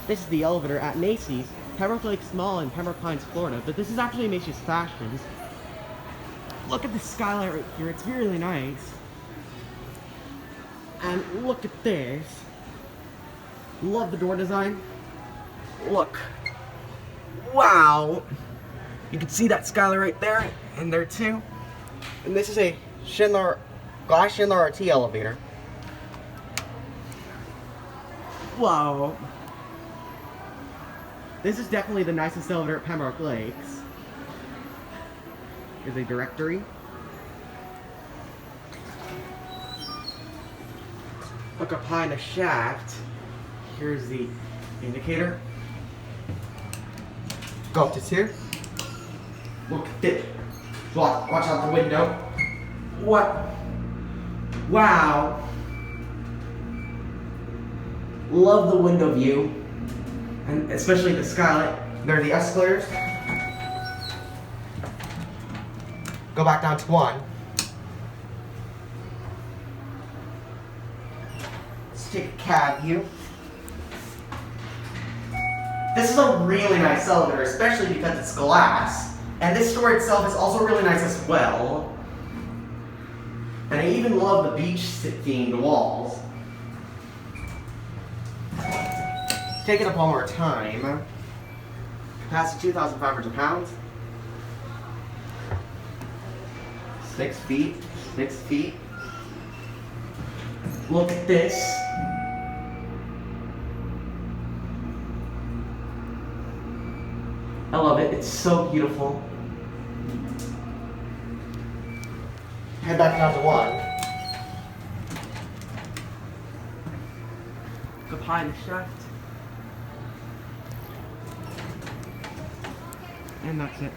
This is the elevator at Macy's, Pembroke Lakes Mall in Pembroke Pines, Florida. But this is actually Macy's Fashions. Look at the skylight right here. It's really nice. And look at this. Love the door design. Look. Wow. You can see that skylight right there and there too. And this is a Schindler RT elevator. Wow. This is definitely the nicest elevator at Pembroke Lakes. Here's a directory. Look up high in the shaft. Here's the indicator. Go up to 2. Look at it. Watch out the window. What? Wow. Love the window view. And especially the skylight. There are the escalators. Go back down to 1. Let's take a cab view. This is a really nice elevator, especially because it's glass. And this store itself is also really nice as well. And I even love the beach themed walls. Take it up one more time. Capacity 2,500 pounds. 6 feet. 6 feet. Look at this. I love it. It's so beautiful. Head back down to 1. Go behind the shaft. And that's it.